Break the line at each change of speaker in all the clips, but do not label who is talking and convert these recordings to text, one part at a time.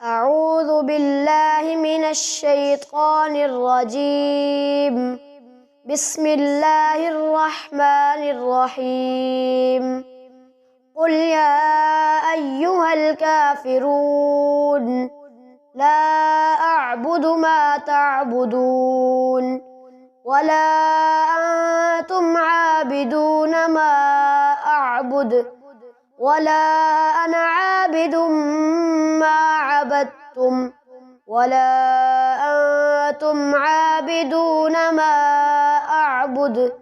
أعوذ بالله من الشيطان الرجيم بسم الله الرحمن الرحيم قل يا أيها الكافرون لا أعبد ما تعبدون ولا أنتم عابدون ما أعبد ولا أنا عابد ما عبدتم ولا أنتم عابدون ما أعبد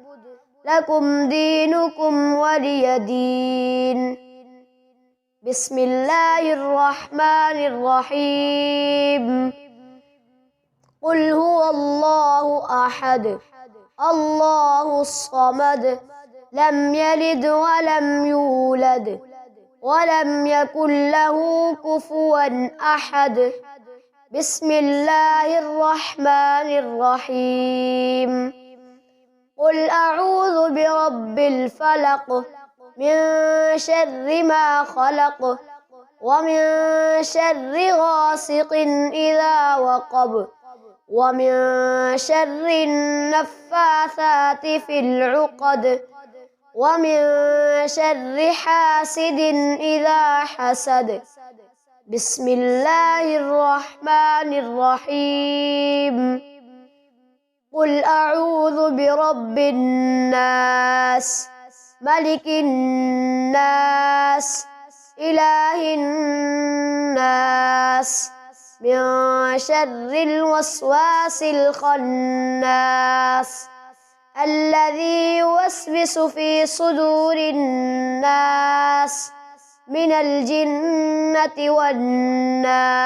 لكم دينكم ولي دين بسم الله الرحمن الرحيم قل هو الله أحد الله الصمد لم يلد ولم يولد ولم يكن له كفوا أحد بسم الله الرحمن الرحيم قل أعوذ برب الفلق من شر ما خلق ومن شر غاسق إذا وقب ومن شر النفاثات في العقد ومن شر حاسد إذا حسد بسم الله الرحمن الرحيم قل أعوذ برب الناس ملك الناس إله الناس من شر الوسواس الخناس الذي يوسوس في صدور الناس من الجنة والناس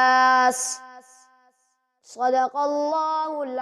صدق الله العظيم